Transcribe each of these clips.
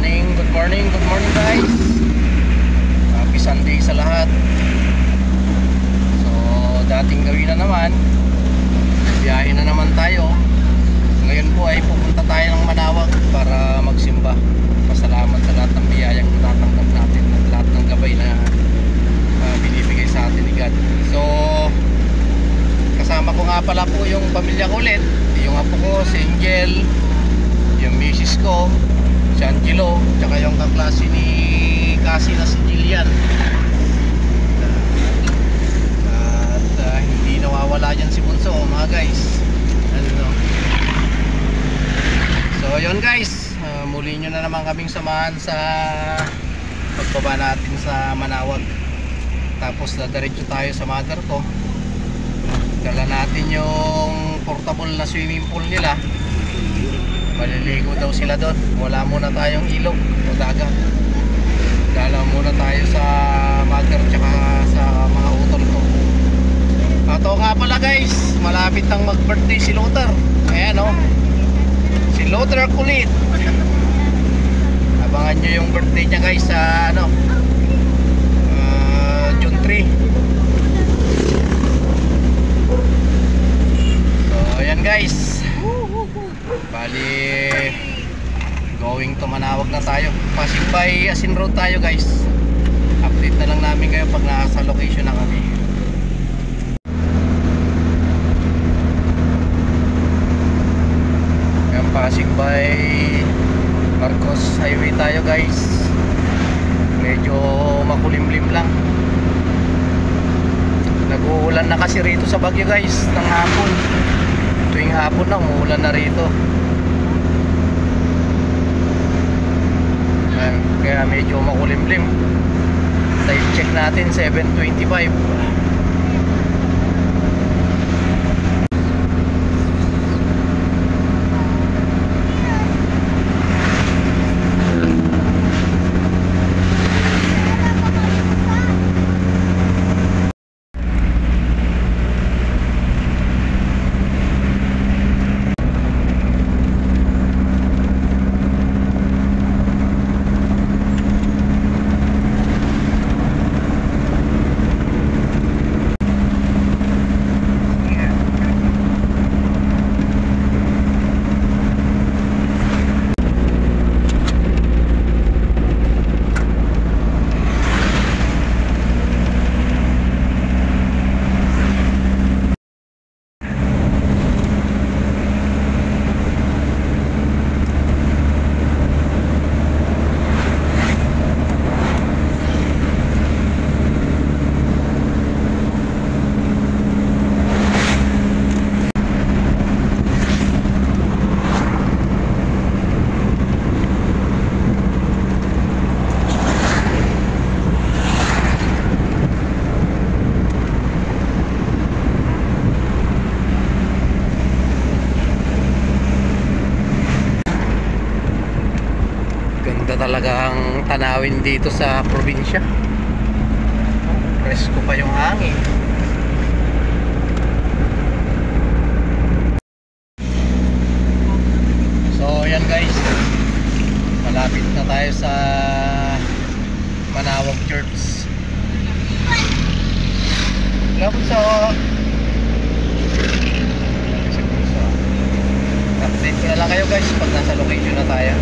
Good morning guys. Happy Sunday sa lahat. So, dating gawin na naman. Biyahe na naman tayo. Ngayon po ay pupunta tayo ng Manawag para magsimba. Pasalamat sa lahat ng biyayang natatanggap natin at lahat ng gabay na binibigay sa atin ni God. So, kasama ko nga pala po yung pamilya ko ulit. Yung apo ko, si Angel, yung misis ko, si Angelo, tsaka yung kaklase ni Cassie na si Jillian. At hindi nawawala dyan si Bunso mga guys. So yun guys, muli nyo na naman kaming samahan sa pagbaba natin sa Manawag. Tapos dadiretso tayo sa mother ko. Dala natin yung portable na swimming pool nila. Maliligo daw sila doon. Wala muna tayong ilog o dagat. Dala muna tayo sa mother tsaka sa mga utol ko. Ato nga pala guys, malapit nang mag birthday si Luther. Ayan o, si Luther Kulit. Abangan nyo yung birthday niya guys sa June 3. So ayan guys, bali going to Manawag na tayo. Passing by Asin Road tayo guys. Update na lang namin kayo pag nasa location na kami. Ayan, passing by Marcos Highway tayo guys. Medyo makulimlim lang. Nag-uulan na kasi rito sa Baguio guys ng hapon. Tuwing hapon na umuulan na rito. Kaya medyo makulimlim. Time check natin 7:25. Talagang tanawin dito sa probinsya. Presko pa yung hangin. So yan guys, malapit na tayo sa Manawag Church. Update ko na lang kayo guys pag nasa location na tayo.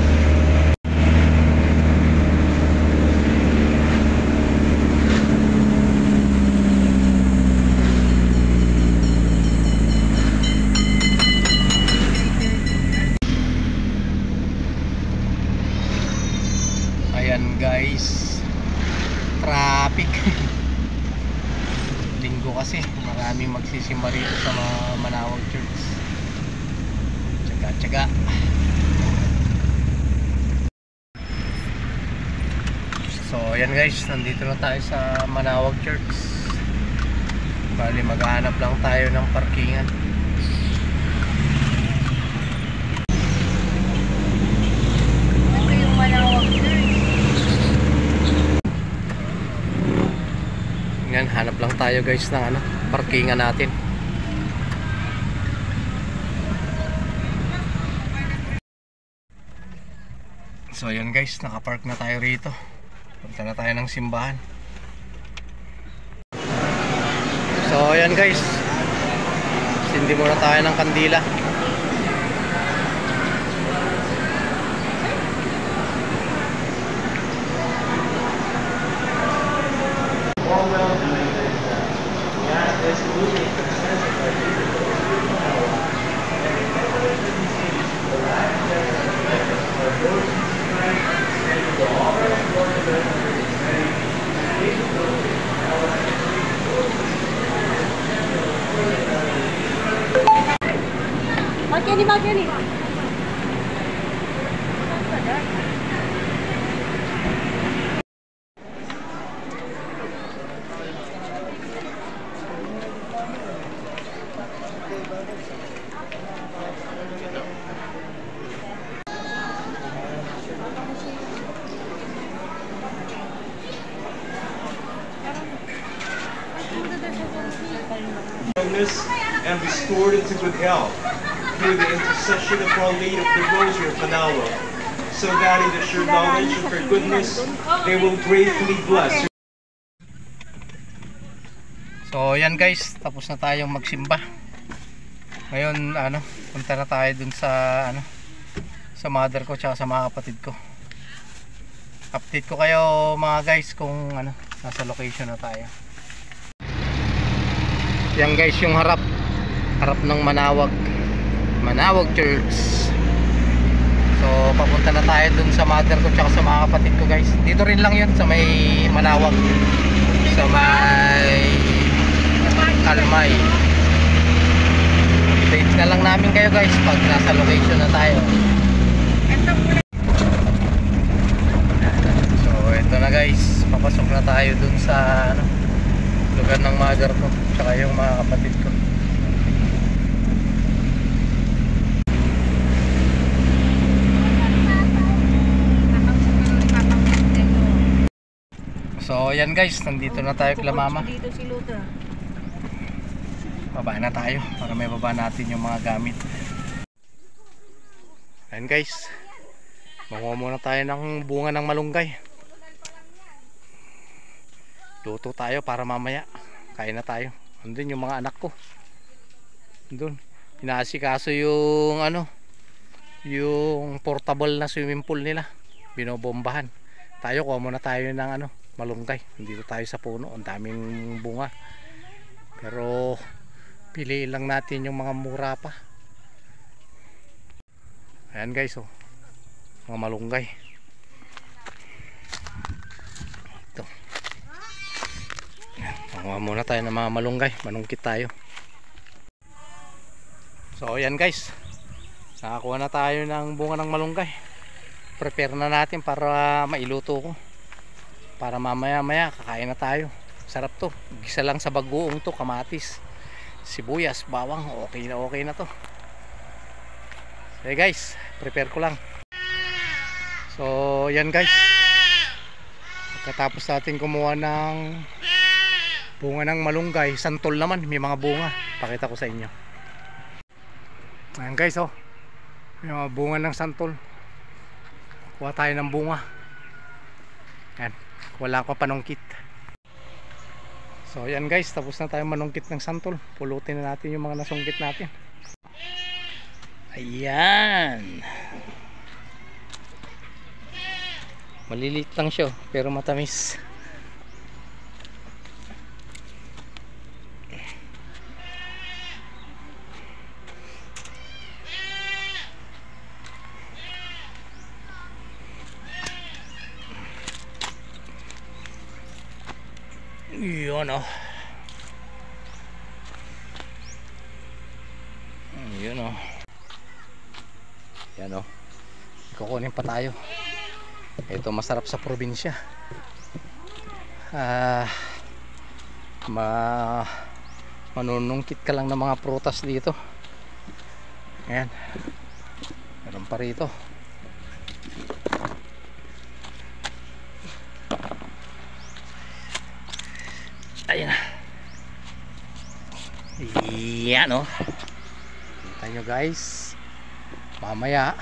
Guys, traffic. Linggo kasi maraming magsisimba rito sa Manawag Church. Tsaga-tsaga. So ayan guys, nandito na tayo sa Manawag Church. Bali maghahanap lang tayo ng parkingan. Ito yung Manawag Church. Yan, hanap lang tayo guys ng parkingan natin. So ayun guys, nakapark na tayo rito. Punta na tayo ng simbahan. So ayun guys, sindi muna tayo ng kandila. Magkani. And restored into good health through the intercession of Our Lady of the Rosary of Manalo, so that in the sure knowledge of her goodness they will gratefully bless. So yan guys, tapos na tayong magsimba. Ngayon punta na tayo dun sa sa mother ko tsaka sa mga kapatid ko. Update ko kayo mga guys kung nasa location na tayo. Yan guys yung harap ng Manawag Church. So papunta na tayo dun sa mother ko tsaka sa mga kapatid ko guys. Dito rin lang yun sa may Manawag, sa may Almay. Update na lang namin kayo guys pag nasa location na tayo. So ito na guys, papasok na tayo dun sa lugar ng mother ko tsaka yung mga kapatid ko. So yan guys, nandito na tayo kila mama. Dito si Luther. Baba na tayo para may baba natin yung mga gamit. Ayan guys, manguha muna tayo ng bunga ng malunggay. Luto tayo para mamaya kain na tayo. Andun yung mga anak ko, andun inaasikaso yung yung portable na swimming pool nila, binobombahan. Tayo kuha muna tayo ng malunggay. Dito tayo sa puno, ang daming bunga, pero piliin lang natin yung mga mura pa. Ayan guys, mga malunggay. Ito, kuha muna tayo ng mga malunggay, manungkit tayo. So ayan guys, nakakuha na tayo ng bunga ng malunggay. Prepare na natin para mailuto ko, para mamaya kakain na tayo. Sarap to, gisa lang sa bagoong to, kamatis, sibuyas, bawang, okay na to. Okay guys, prepare ko lang. So yan guys, pagkatapos natin kumuha ng bunga ng malunggay, santol naman, may mga bunga, pakita ko sa inyo. Ayan guys, may mga bunga ng santol. Kuha tayo ng bunga. Ayan, wala ko panungkit. So ayan guys, tapos na tayo manungkit ng santol. Pulutin na natin yung mga nasungkit natin. Ayan, maliliit lang siya pero matamis. Yun yun yan kukunin pa tayo. Ito masarap sa probinsya. Manunungkit ka lang ng mga prutas dito. Ayan, meron pa rito. Ayan na. Yan kita nyo guys, mamaya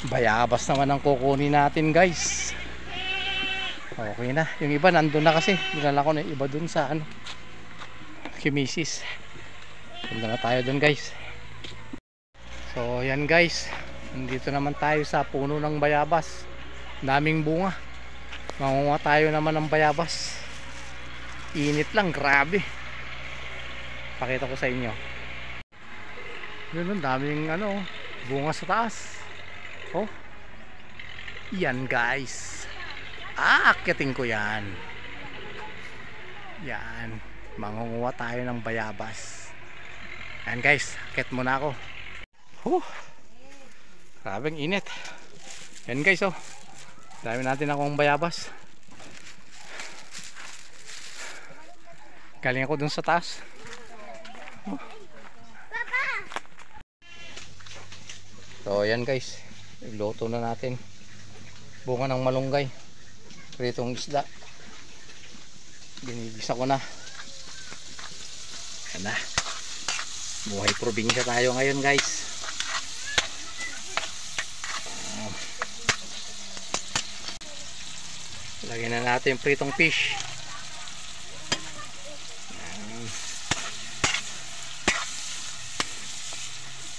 Bayabas naman ang kukunin natin guys. Okay na, yung iba nandun na kasi. Dinala ko na yung iba dun sa ano, Kimisis. Punta na tayo dun guys. So yan guys, nandito naman tayo sa puno ng bayabas. Daming bunga. Mangunguha tayo naman ng bayabas. Init lang, grabe. Pakita ko sa inyo. Yun, daming ano, bunga sa taas. Oh, yan guys. Aakyatin ko yan. Yan, mangunguha tayo ng bayabas. Yan guys, akyat muna ako. Grabeng init. Yan guys, oh, dami natin akong bayabas. Galing ako dun sa taas. So yan guys, iluto na natin. Bunga ng malunggay, pritong isda. Ginigisa ko na. Yan na. Buhay probinsya tayo ngayon guys. Lagyan na natin yung pritong fish.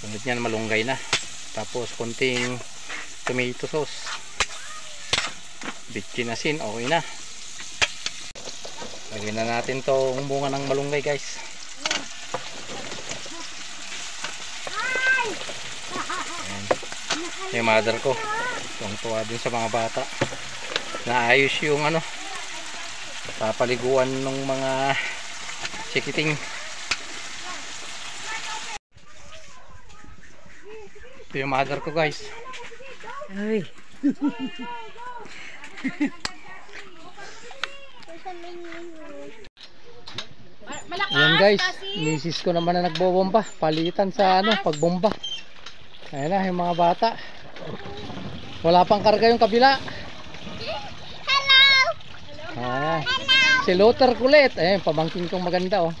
Sunod niyan malunggay na. Tapos konting tomato sauce. Bitchin asin, okay na. Lagyan na natin tong bunga ng malunggay guys. Ayan. Yung mother ko, tuwang-tuwa din sa mga bata. Naayos yung ano, papaliguan ng mga chikiting. Ito yung mother ko guys. Ay. Ayan guys, misis ko naman na nagbobomba. Palitan sa ano, pagbomba. Ayan na yung mga bata. Wala pang karga yung kabila. Ah, si Luther kulit. Ayan, pamangkin kong maganda oh.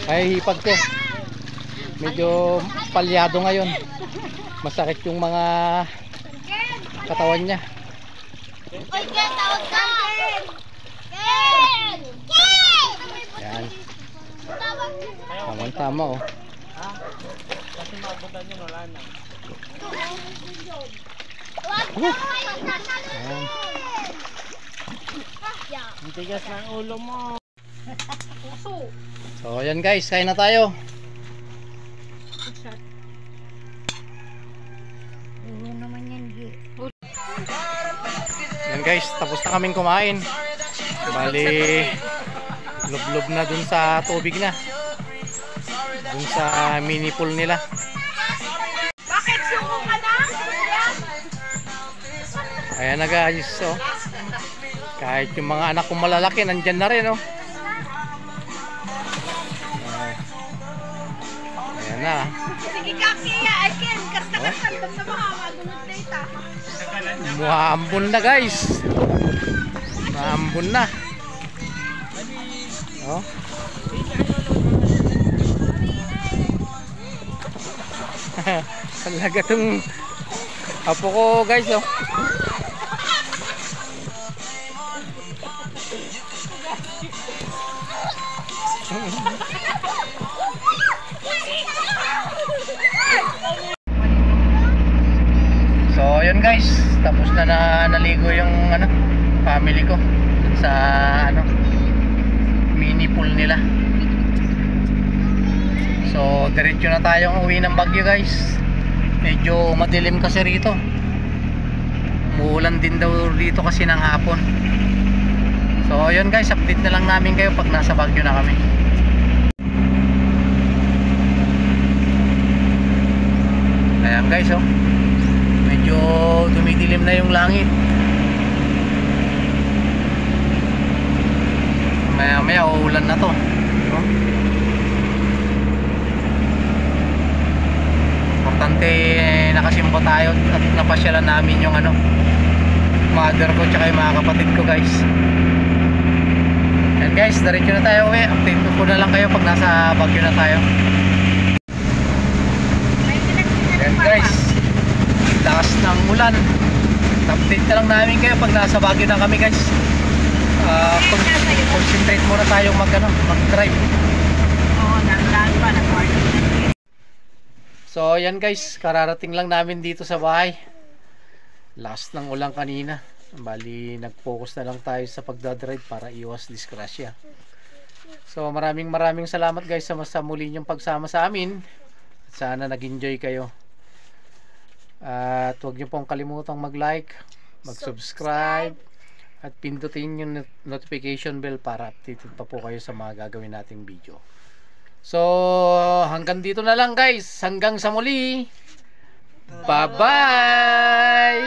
Ay, hipag ko. Medyo palyado ngayon. Masakit yung mga katawan niya. Oy, Ken, tawag ka! Ken! Yan. Tamang tama oh. Kasi maabutan nyo, wala na. Ayan. Ang tigas ng ulo mo. So yan guys, kain na tayo. Oo naman yan, Gi. Yan guys, tapos na kaming kumain. Bali, lublob na dun sa tubig na. Dun sa mini pool nila. Bakit suko ka na? Ayan na guys, oh. Kahit yung mga anak kong malalaki, nandyan na rin, oh. Ayan na. Sige ka, Kia. Ay, Ken, kasta-kasta sa mga magunod na ita. Muhaambon na guys. Muhaambon na. Oh. Talaga tong apo ko guys, oh. So yun guys, tapos na naligo yung ano, family ko sa ano, mini pool nila. So diretso na tayong uwi ng Baguio guys. Medyo madilim kasi rito. Umuulan din daw dito kasi ng hapon. So yun guys, update na lang namin kayo pag nasa Baguio na kami. Ayan guys, oh. Medyo tumidilim na yung langit. Maya maya uulan na to, no? Importante nakasimba tayo at napasyalan namin yung ano, mother ko tsaka yung mga kapatid ko guys. And guys, diretso na tayo uwi. Update ko na lang kayo pag nasa Baguio na tayo. Ayan guys, lakas ng ulan. Update na lang namin kayo pag nasa Baguio na kami guys. Concentrate muna tayong mag-drive. Oo, nandaan pa na party. So ayan guys, kararating lang namin dito sa bahay. Lakas ng ulan kanina. Bali, nag-focus na lang tayo sa pagdadrive para iwas disgrasya. So maraming salamat guys sa muli niyong pagsama sa amin. Sana nag-enjoy kayo. At huwag niyo pong kalimutang mag-like, mag-subscribe, at pindutin yung notification bell para updated pa po kayo sa mga gagawin nating video. So hanggang dito na lang guys. Hanggang sa muli. Bye-bye!